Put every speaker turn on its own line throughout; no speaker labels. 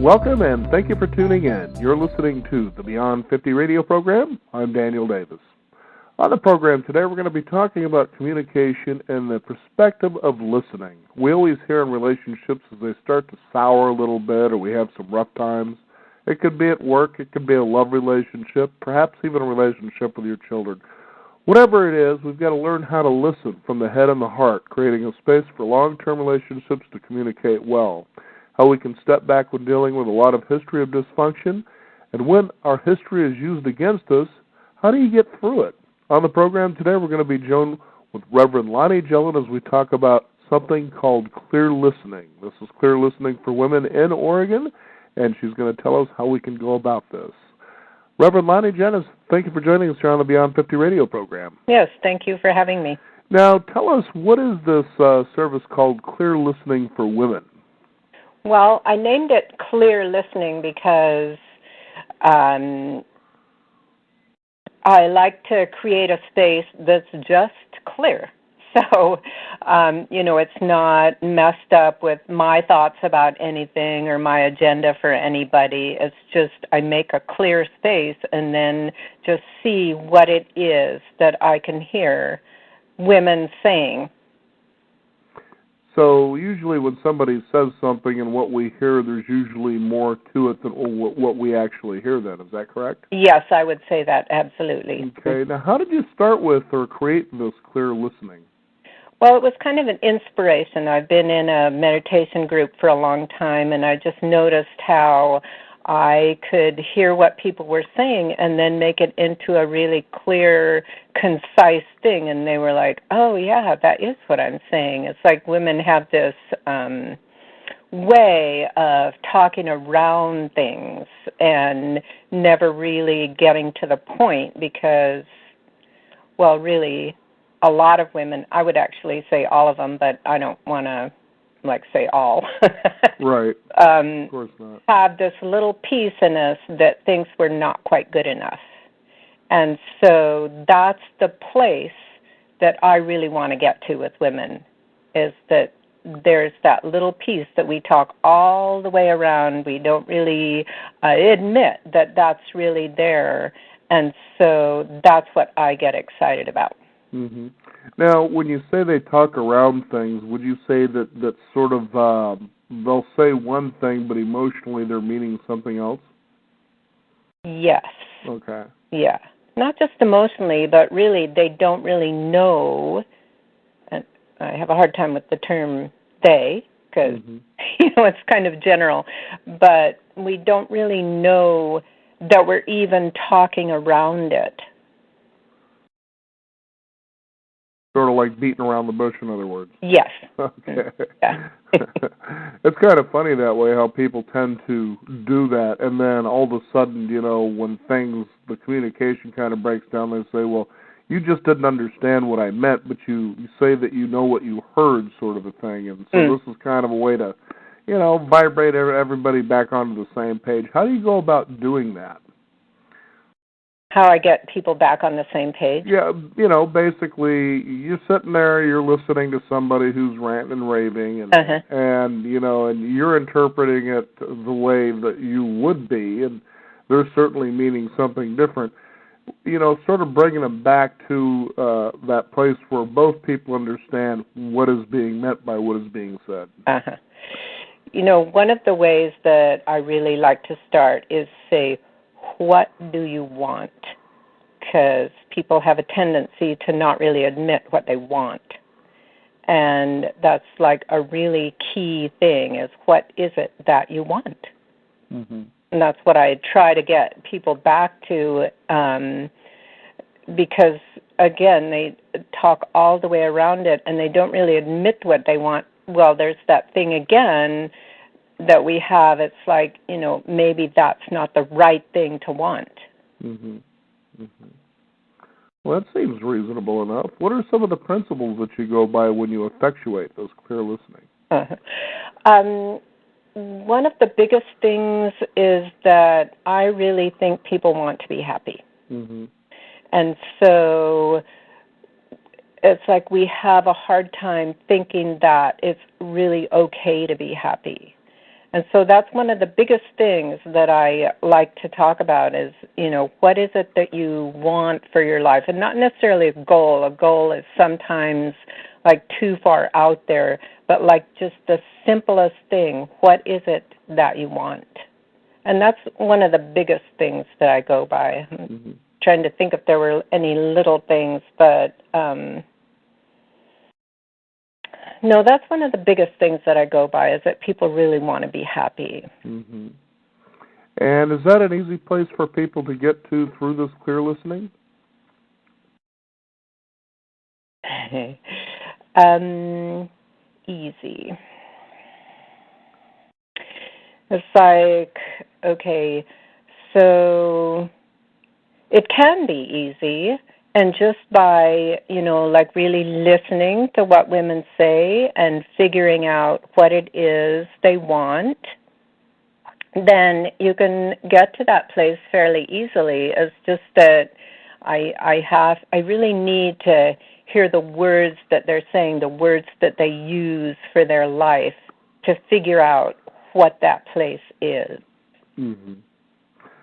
Welcome and thank you for tuning in. You're listening to the Beyond 50 radio program. I'm Daniel Davis. On the program today, we're going to be talking about communication and the perspective of listening. We always hear in relationships as they start to sour a little bit or we have some rough times. It could be at work, it could be a love relationship, perhaps even a relationship with your children. Whatever it is, we've got to learn how to listen from the head and the heart, creating a space for long-term relationships to communicate well. How we can step back when dealing with a lot of history of dysfunction, and when our history is used against us, how do you get through it? On the program today, we're going to be joined with Reverend Lonnie Gillen as we talk about something called clear listening. This is clear listening for women in Oregon, and she's going to tell us how we can go about this. Reverend Lonnie Gillen, thank you for joining us here on the Beyond 50 radio program.
Yes, thank you for having me.
Now, tell us, what is this service called Clear Listening for Women?
Well, I named it Clear Listening because I like to create a space that's just clear. So, it's not messed up with my thoughts about anything or my agenda for anybody. It's just I make a clear space and then just see what it is that I can hear women saying.
So usually when somebody says something and what we hear, there's usually more to it than what we actually hear then. Is that correct?
Yes, I would say that, absolutely.
Okay. Now, how did you start with or create this clear listening?
Well, it was kind of an inspiration. I've been in a meditation group for a long time, and I just noticed how I could hear what people were saying and then make it into a really clear, concise thing. And they were like, oh, yeah, that is what I'm saying. It's like women have this way of talking around things and never really getting to the point because, well, really, a lot of women, I would actually say all of them, but I don't want to, say all.
Right. Of course not.
Have this little piece in us that thinks we're not quite good enough. And so that's the place that I really want to get to with women, is that there's that little piece that we talk all the way around. We don't really admit that that's really there. And so that's what I get excited about.
Mm-hmm. Now, when you say they talk around things, would you say that sort of they'll say one thing, but emotionally they're meaning something else?
Yes.
Okay.
Yeah. Not just emotionally, but really they don't really know, and I have a hard time with the term they, because, it's kind of general, but we don't really know that we're even talking around it.
Sort of like beating around the bush, in other words.
Yes.
Okay.
Yeah.
It's kind of funny that way, how people tend to do that, and then all of a sudden, when the communication kind of breaks down, they say, well, you just didn't understand what I meant, but you say that you know what you heard, sort of a thing. And so this is kind of a way to, vibrate everybody back onto the same page. How do you go about doing that?
How I get people back on the same page?
Yeah, basically, you're sitting there, you're listening to somebody who's ranting and raving, and you're interpreting it the way that you would be, and they're certainly meaning something different. Sort of bringing them back to that place where both people understand what is being meant by what is being said.
One of the ways that I really like to start is say, what do you want? Because people have a tendency to not really admit what they want. And that's like a really key thing, is what is it that you want? Mm-hmm. And that's what I try to get people back to, because, again, they talk all the way around it and they don't really admit what they want. Well, there's that thing again that we have. It's like, maybe that's not the right thing to want. Mm-hmm.
Mm-hmm. Well, that seems reasonable enough. What are some of the principles that you go by when you effectuate those clear listening?
One of the biggest things is that I really think people want to be happy. Mm-hmm. And so it's like we have a hard time thinking that it's really okay to be happy. And so that's one of the biggest things that I like to talk about is, what is it that you want for your life? And not necessarily a goal. A goal is sometimes like too far out there, but like just the simplest thing. What is it that you want? And that's one of the biggest things that I go by. I'm trying to think if there were any little things, but no, that's one of the biggest things that I go by is that people really want to be happy.
Mm-hmm. And is that an easy place for people to get to through this clear listening?
Easy. It's like, okay, so it can be easy. And just by, like really listening to what women say and figuring out what it is they want, then you can get to that place fairly easily. It's just that I really need to hear the words that they're saying, the words that they use for their life to figure out what that place is.
Mm-hmm.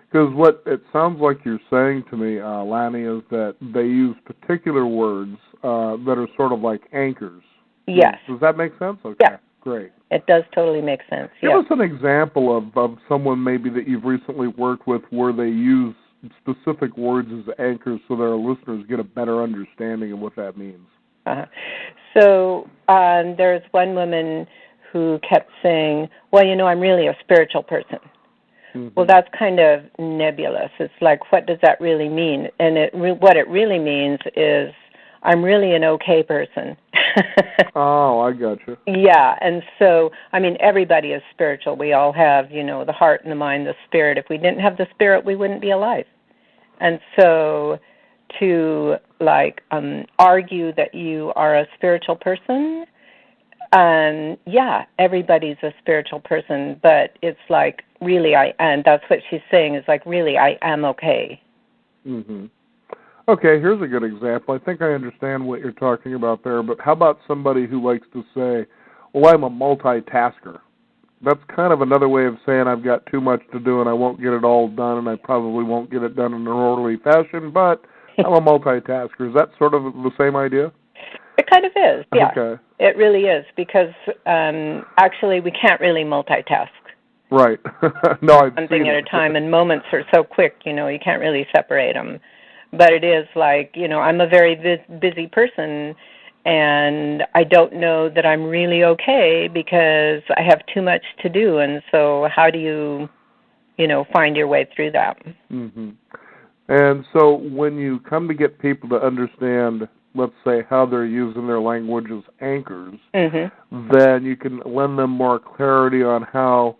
Because what it sounds like you're saying to me, Lanny, is that they use particular words that are sort of like anchors.
Yes.
Does that make sense? Okay,
yeah.
Great.
It does totally make sense.
Give us an example of someone maybe that you've recently worked with where they use specific words as anchors so that our listeners get a better understanding of what that means.
So there's one woman who kept saying, well, I'm really a spiritual person. Mm-hmm. Well, that's kind of nebulous. It's like, what does that really mean? And what it really means is I'm really an okay person.
Oh, I gotcha.
Yeah, and so, everybody is spiritual. We all have, the heart and the mind, the spirit. If we didn't have the spirit, we wouldn't be alive. And so to, argue that you are a spiritual person, everybody's a spiritual person, but it's like, really, and that's what she's saying, is like, really, I am okay.
Mm-hmm. Okay, here's a good example. I think I understand what you're talking about there, but how about somebody who likes to say, well, I'm a multitasker? That's kind of another way of saying I've got too much to do and I won't get it all done, and I probably won't get it done in an orderly fashion, but I'm a multitasker. Is that sort of the same idea?
It kind of is, yeah.
Okay.
It really is, because actually we can't really multitask.
Right. No, I've
One thing
seen
at
it.
a time, and moments are so quick, you can't really separate them. But it is like, I'm a very busy person, and I don't know that I'm really okay because I have too much to do. And so how do you, find your way through that?
Mm-hmm. And so when you come to get people to understand, let's say, how they're using their language as anchors, mm-hmm. then you can lend them more clarity on how,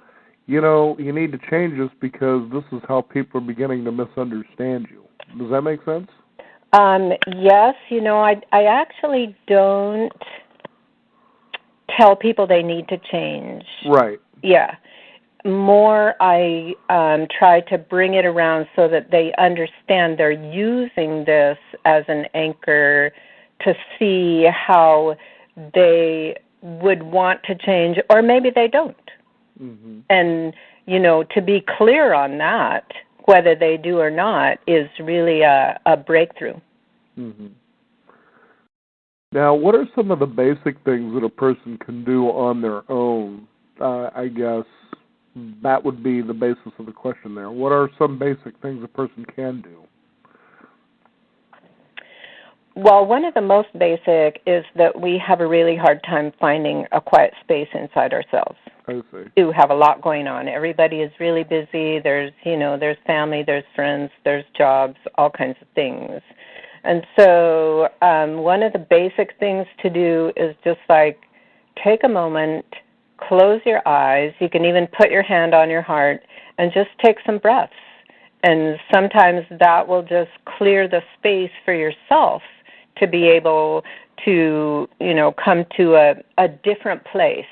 you need to change this because this is how people are beginning to misunderstand you. Does that make sense?
Yes. I actually don't tell people they need to change.
Right.
Yeah. More I try to bring it around so that they understand they're using this as an anchor to see how they would want to change, or maybe they don't. Mm-hmm. And, to be clear on that, whether they do or not, is really a breakthrough.
Mm-hmm. Now, what are some of the basic things that a person can do on their own? I guess that would be the basis of the question there. What are some basic things a person can do?
Well, one of the most basic is that we have a really hard time finding a quiet space inside ourselves.
I see.
We do have a lot going on. Everybody is really busy. There's, there's family, there's friends, there's jobs, all kinds of things. And so one of the basic things to do is just like take a moment, close your eyes. You can even put your hand on your heart and just take some breaths. And sometimes that will just clear the space for yourself to be able to, come to a different place.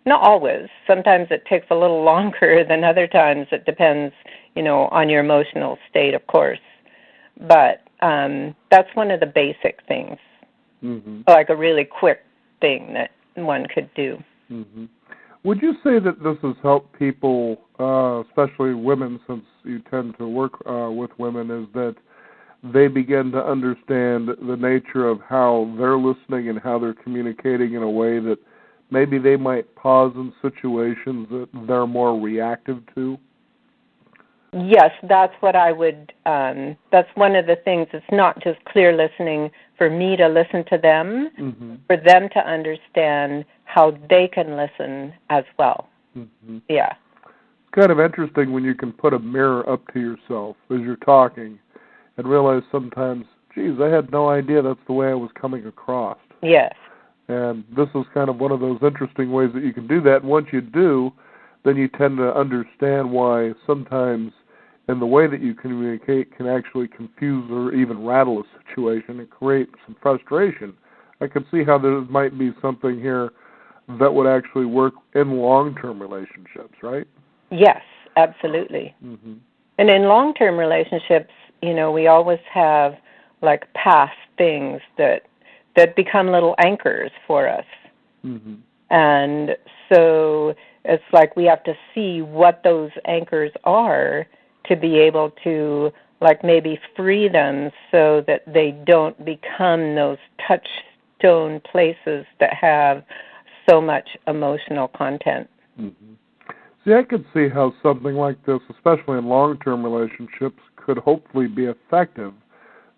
Not always. Sometimes it takes a little longer than other times. It depends, on your emotional state, of course. But that's one of the basic things, mm-hmm. like a really quick thing that one could do.
Mm-hmm. Would you say that this has helped people, especially women, since you tend to work with women, is that they begin to understand the nature of how they're listening and how they're communicating in a way that maybe they might pause in situations that they're more reactive to?
Yes, that's what I would, that's one of the things. It's not just clear listening for me to listen to them, for them to understand how they can listen as well. Yeah.
It's kind of interesting when you can put a mirror up to yourself as you're talking and realize sometimes, geez, I had no idea that's the way I was coming across.
Yes.
And this is kind of one of those interesting ways that you can do that. And once you do, then you tend to understand why sometimes in the way that you communicate can actually confuse or even rattle a situation and create some frustration. I can see how there might be something here that would actually work in long-term relationships, right?
Yes, absolutely. And in long-term relationships, you know, we always have like past things that become little anchors for us. And so it's like we have to see what those anchors are to be able to like maybe free them so that they don't become those touchstone places that have so much emotional content.
See, I could see how something like this, especially in long-term relationships, could hopefully be effective,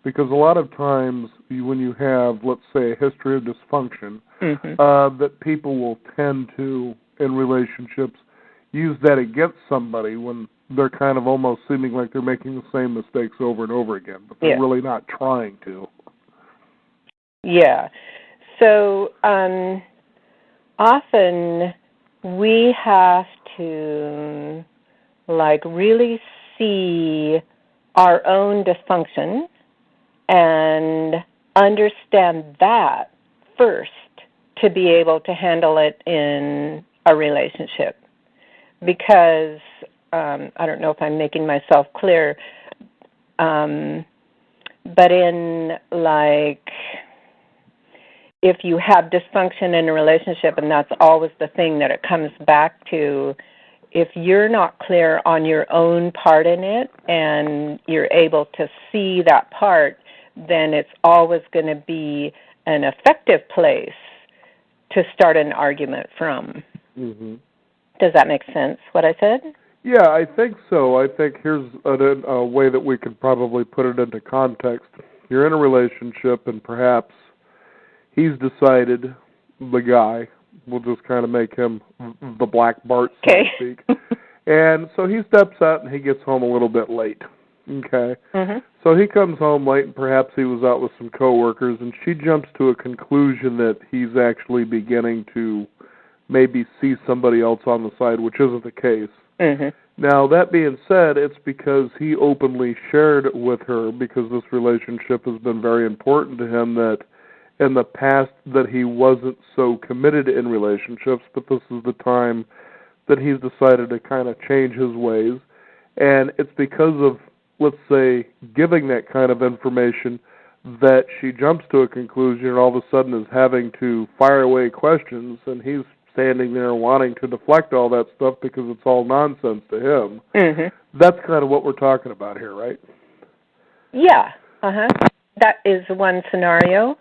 because a lot of times when you have, let's say, a history of dysfunction, that people will tend to, in relationships, use that against somebody when they're kind of almost seeming like they're making the same mistakes over and over again, but they're really not trying to.
Yeah. So often we have to like really see our own dysfunction and understand that first to be able to handle it in a relationship. Because I don't know if I'm making myself clear, but in like if you have dysfunction in a relationship and that's always the thing that it comes back to, if you're not clear on your own part in it and you're able to see that part, then it's always going to be an effective place to start an argument from. Does that make sense, what I said?
Yeah, I think so. I think here's a way that we could probably put it into context. You're in a relationship and perhaps he's decided, the guy, we'll just kind of make him the Black Bart, so to speak. And so he steps out and he gets home a little bit late. Okay? So he comes home late and perhaps he was out with some coworkers and she jumps to a conclusion that he's actually beginning to maybe see somebody else on the side, which isn't the case. Now, that being said, it's because he openly shared with her, because this relationship has been very important to him, that in the past that he wasn't so committed in relationships, but this is the time that he's decided to kind of change his ways. And it's because of, let's say, giving that kind of information that she jumps to a conclusion and all of a sudden is having to fire away questions, and he's standing there wanting to deflect all that stuff because it's all nonsense to him. That's kind of what we're talking about here, right?
Yeah. That is one scenario.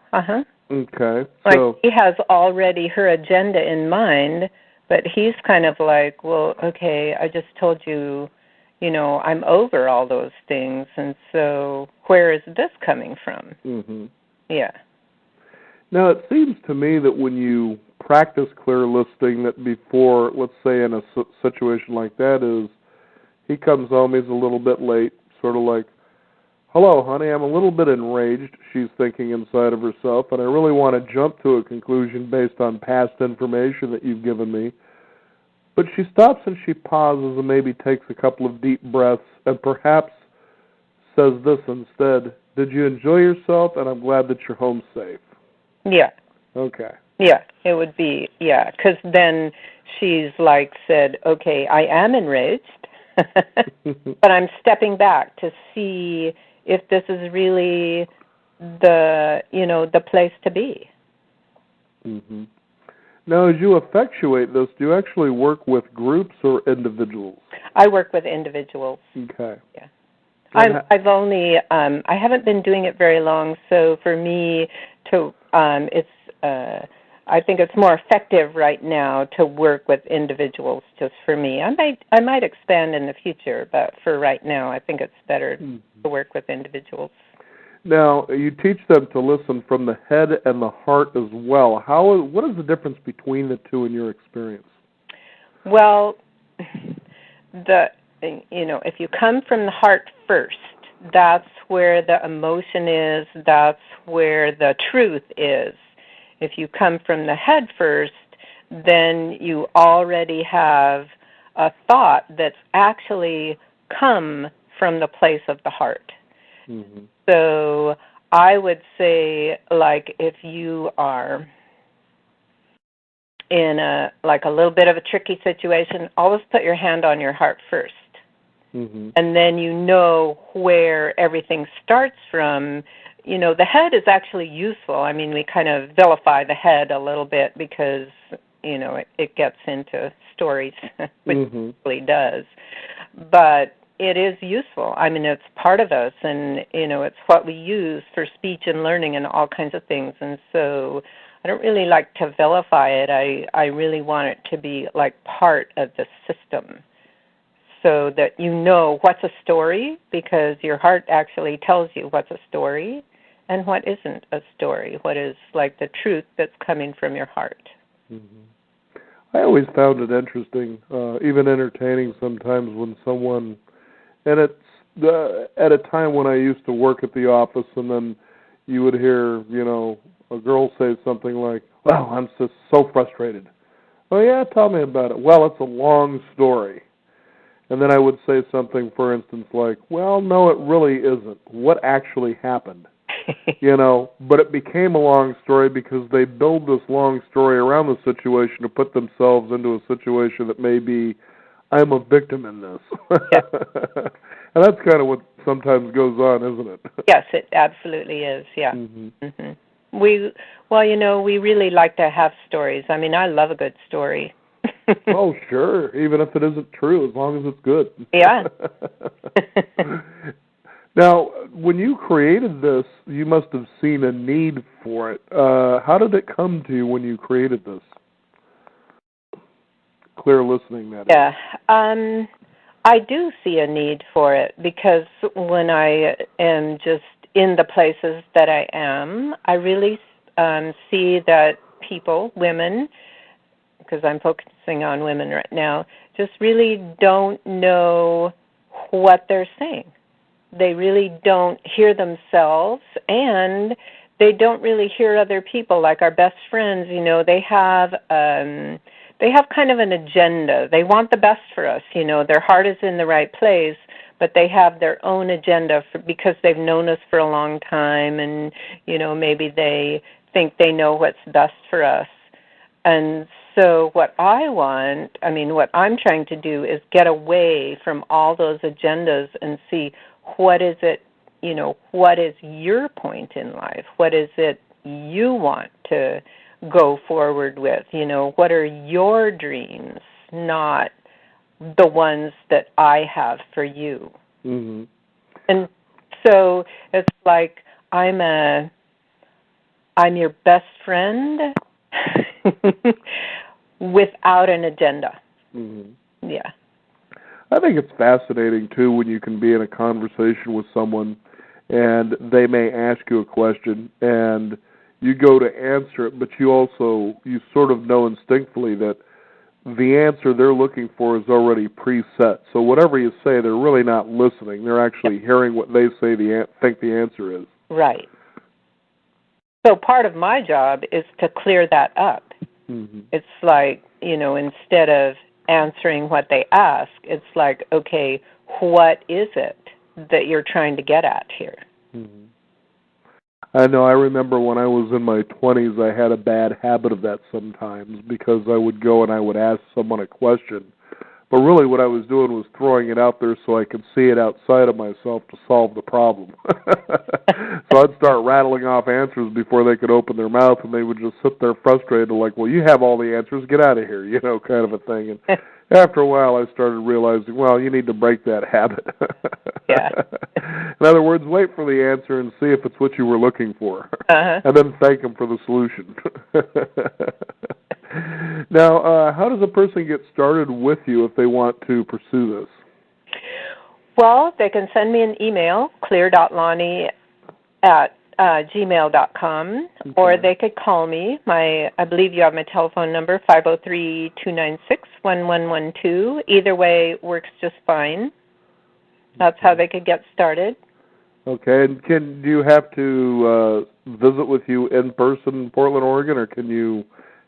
Okay.
Like he has already her agenda in mind, but he's kind of like, well, okay, I just told you, you know, I'm over all those things, and so where is this coming from? Yeah.
Now, it seems to me that when you practice clear listening, that before, let's say in a situation like that, is he comes home, he's a little bit late, sort of like, hello, honey, I'm a little bit enraged, she's thinking inside of herself, and I really want to jump to a conclusion based on past information that you've given me. But she stops and she pauses and maybe takes a couple of deep breaths and perhaps says this instead: did you enjoy yourself? And I'm glad that you're home safe.
Yeah.
Okay.
Yeah, it would be, yeah, because then she's like said, okay, I am enraged, but I'm stepping back to see if this is really the, you know, the place to be.
Now, as you effectuate this, do you actually work with groups or individuals?
I work with individuals.
Okay.
Yeah. I haven't been doing it very long, so for me I think it's more effective right now to work with individuals just for me. I might expand in the future, but for right now I think it's better to work with individuals.
Now, you teach them to listen from the head and the heart as well. What is the difference between the two in your experience?
Well, if you come from the heart first, that's where the emotion is, that's where the truth is. If you come from the head first, then you already have a thought that's actually come from the place of the heart. Mm-hmm. So I would say, like, if you are in a little bit of a tricky situation, always put your hand on your heart first. Mm-hmm. And then you know where everything starts from. The head is actually useful. I mean, we kind of vilify the head a little bit because, it gets into stories, which it really does. But it is useful. I mean, it's part of us, and, it's what we use for speech and learning and all kinds of things. And so I don't really like to vilify it. I really want it to be like part of the system, so that you know what's a story, because your heart actually tells you what's a story and what isn't a story, what is like the truth that's coming from your heart.
Mm-hmm. I always found it interesting, even entertaining sometimes, when someone, and it's at a time when I used to work at the office, and then you would hear, a girl say something like, "Well, I'm just so frustrated." "Oh, yeah, tell me about it." "Well, it's a long story." And then I would say something, for instance, like, "Well, no, it really isn't. What actually happened?" But it became a long story because they build this long story around the situation to put themselves into a situation that maybe I'm a victim in this. Yeah. And that's kind of what sometimes goes on, isn't it?
Yes, it absolutely is, yeah. Mm-hmm. Mm-hmm. We really like to have stories. I mean, I love a good story.
Oh, sure, even if it isn't true, as long as it's good.
Yeah.
Now, when you created this, you must have seen a need for it. How did it come to you when you created this? Clear listening, that is.
Yeah. I do see a need for it, because when I am just in the places that I am, I really see that people, women, because I'm focusing on women right now, just really don't know what they're saying. They really don't hear themselves, and they don't really hear other people. Like our best friends, they have kind of an agenda. They want the best for us. Their heart is in the right place, but they have their own agenda because they've known us for a long time, and maybe they think they know what's best for us. And so what I'm trying to do is get away from all those agendas and see what is it, what is your point in life? What is it you want to go forward with? What are your dreams, not the ones that I have for you? Mm-hmm. And so it's like I'm your best friend without an agenda. Mm-hmm. Yeah.
I think it's fascinating, too, when you can be in a conversation with someone and they may ask you a question and you go to answer it, but you sort of know instinctively that the answer they're looking for is already preset. So whatever you say, they're really not listening. They're actually hearing what they say think the answer is.
Right. So part of my job is to clear that up. Mm-hmm. It's like, instead of answering what they ask, it's like, okay, what is it that you're trying to get at here?
Mm-hmm. I know. I remember when I was in my 20s, I had a bad habit of that sometimes, because I would go and I would ask someone a question, But really what I was doing was throwing it out there so I could see it outside of myself to solve the problem. So I'd start rattling off answers before they could open their mouth, and they would just sit there frustrated, like, well, you have all the answers, get out of here, kind of a thing. And after a while, I started realizing, well, you need to break that habit.
Yeah.
In other words, wait for the answer and see if it's what you were looking for, and then thank them for the solution. Now, how does a person get started with you if they want to pursue this?
Well, they can send me an email, clear.lonnie@gmail.com, or they could call me. I believe you have my telephone number, 503-296-1112. Either way works just fine. That's how they could get started.
Okay, and do you have to visit with you in person in Portland, Oregon, or can you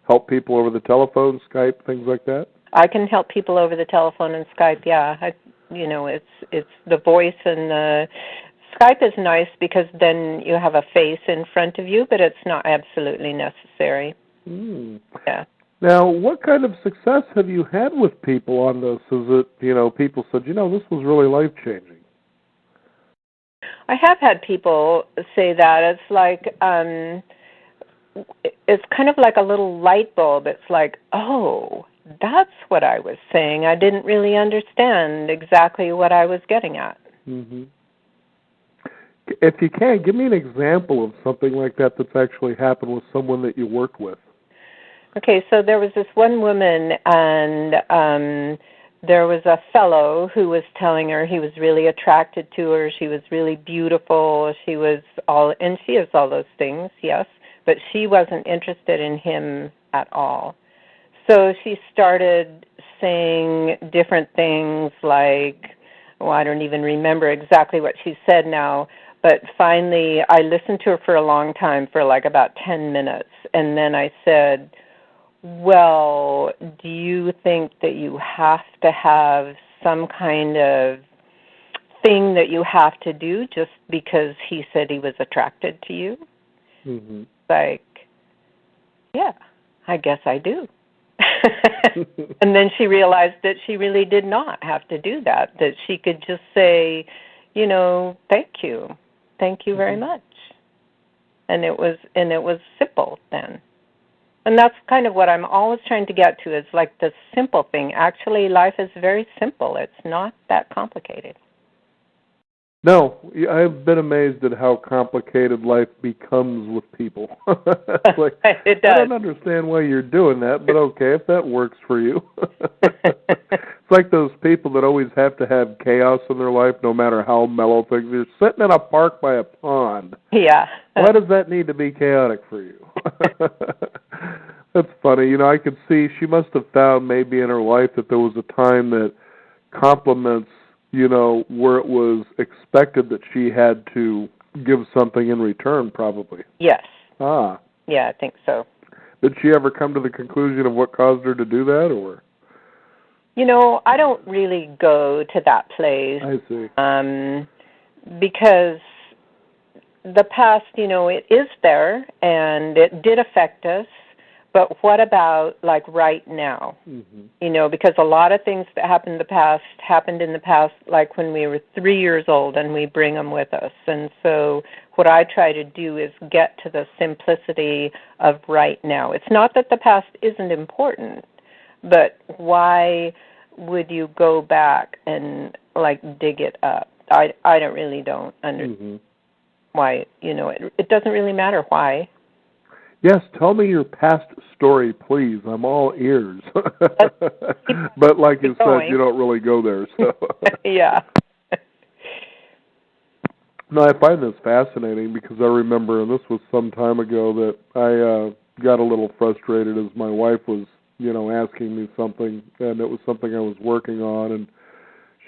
help people over the telephone, Skype, things like that?
I can help people over the telephone and Skype, yeah. It's the voice, and the Skype is nice because then you have a face in front of you, but it's not absolutely necessary. Yeah.
Now, what kind of success have you had with people on this? Is it, people said, this was really life-changing?
I have had people say that. It's like, it's kind of like a little light bulb. It's like, oh, that's what I was saying. I didn't really understand exactly what I was getting at.
Mm-hmm. If you can, give me an example of something like that that's actually happened with someone that you worked with.
Okay, so there was this one woman, and there was a fellow who was telling her he was really attracted to her. She was really beautiful. She is all those things, yes, but she wasn't interested in him at all. So she started saying different things like, I don't even remember exactly what she said now, but finally I listened to her for a long time, for like about 10 minutes, and then I said, well, do you think that you have to have some kind of thing that you have to do just because he said he was attracted to you?
Mm-hmm.
Like, yeah, I guess I do. And then she realized that she really did not have to do that she could just say, thank you very much. And it was simple then. And that's kind of what I'm always trying to get to, is like the simple thing. Actually, life is very simple. It's not that complicated.
No, I've been amazed at how complicated life becomes with people. It's like,
it does.
I don't understand why you're doing that, but okay, if that works for you. It's like those people that always have to have chaos in their life, no matter how mellow things are. Sitting in a park by a pond.
Yeah.
Why does that need to be chaotic for you? That's funny. I could see she must have found maybe in her life that there was a time that compliments, where it was expected that she had to give something in return, probably.
Yes.
Ah.
Yeah, I think so.
Did she ever come to the conclusion of what caused her to do that, or?
I don't really go to that place.
I see.
Because the past, it is there, and it did affect us, but what about, like, right now? Mm-hmm. Because a lot of things that happened in the past, like when we were 3 years old, and we bring them with us. And so what I try to do is get to the simplicity of right now. It's not that the past isn't important, but why would you go back and, like, dig it up? I don't understand why, it doesn't really matter why.
Yes, tell me your past story, please. I'm all ears. But like you said, you don't really go there. So.
Yeah.
No, I find this fascinating because I remember, and this was some time ago, that I got a little frustrated as my wife was, asking me something, and it was something I was working on, and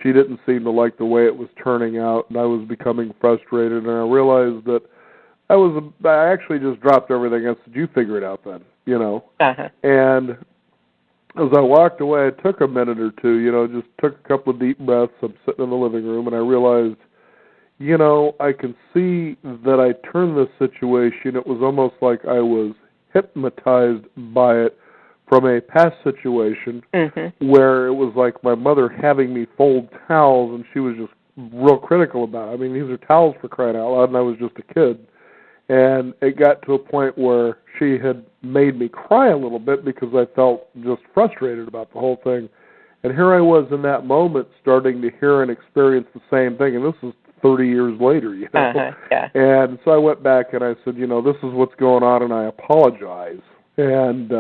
she didn't seem to like the way it was turning out, and I was becoming frustrated, and I realized that I actually just dropped everything and said, you figure it out then,
Uh-huh.
And as I walked away, it took a minute or two, just took a couple of deep breaths. I'm sitting in the living room, and I realized, I can see that I turned this situation. It was almost like I was hypnotized by it from a past situation where it was like my mother having me fold towels, and she was just real critical about it. I mean, these are towels, for crying out loud, and I was just a kid. And it got to a point where she had made me cry a little bit because I felt just frustrated about the whole thing. And here I was in that moment starting to hear and experience the same thing, and this is 30 years later, you know.
Yeah.
And so I went back and I said, you know, this is what's going on, and I apologize. And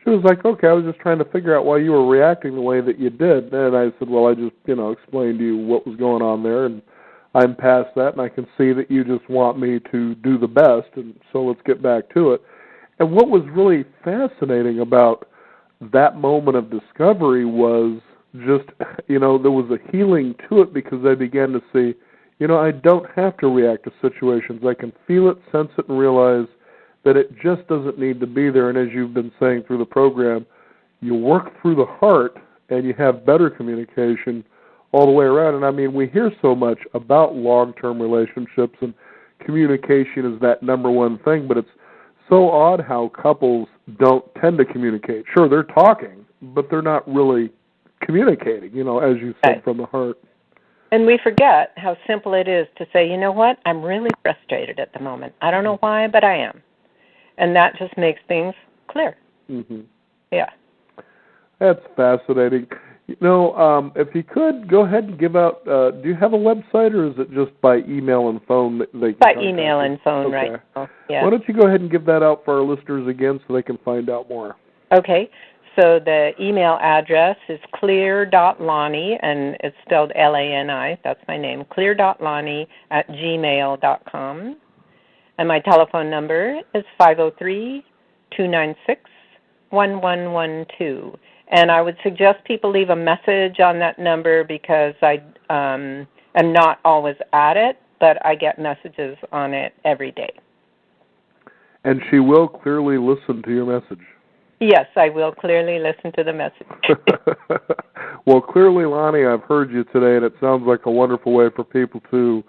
she was like, okay, I was just trying to figure out why you were reacting the way that you did. And I said, well, I just, you know, explained to you what was going on there, and I'm past that, and I can see that you just want me to do the best, and so let's get back to it. And what was really fascinating about that moment of discovery was just, you know, there was a healing to it because I began to see, you know, I don't have to react to situations. I can feel it, sense it, and realize that it just doesn't need to be there. And as you've been saying through the program, you work through the heart and you have better communication all the way around. And I mean, we hear so much about long-term relationships, and communication is that number one thing, but it's so odd how couples don't tend to communicate. Sure, they're talking, but they're not really communicating, you know, as you said, from the heart.
And we forget how simple it is to say, you know what, I'm really frustrated at the moment. I don't know why, but I am. And that just makes things clear. Yeah.
That's fascinating. You know, if you could, go ahead and give out, do you have a website, or is it just by email and phone?
By email and phone,
okay.
right now. Yeah.
Why don't you go ahead and give that out for our listeners again so they can find out more?
Okay. So the email address is clear.lonnie, and it's spelled Lani. That's my name, clear.lonnie@gmail.com. And my telephone number is 503-296-1112. And I would suggest people leave a message on that number because I am not always at it, but I get messages on it every day.
And she will clearly listen to your message.
Yes, I will clearly listen to the message.
Well, clearly, Lonnie, I've heard you today, and it sounds like a wonderful way for people to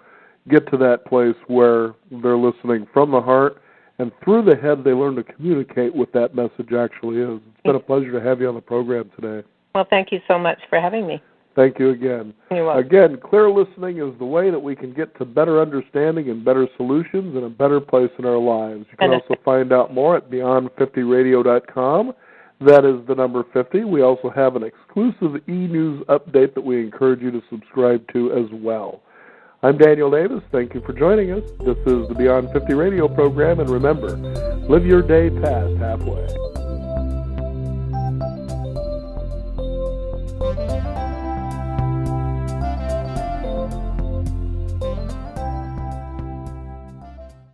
get to that place where they're listening from the heart, and through the head they learn to communicate what that message actually is. It's been a pleasure to have you on the program today.
Well, thank you so much for having me.
Thank you again.
You're welcome.
Again, clear listening is the way that we can get to better understanding and better solutions and a better place in our lives. You can also find out more at beyond50radio.com. That is the number 50. We also have an exclusive e-news update that we encourage you to subscribe to as well. I'm Daniel Davis. Thank you for joining us. This is the Beyond 50 radio program, and remember, live your day past halfway.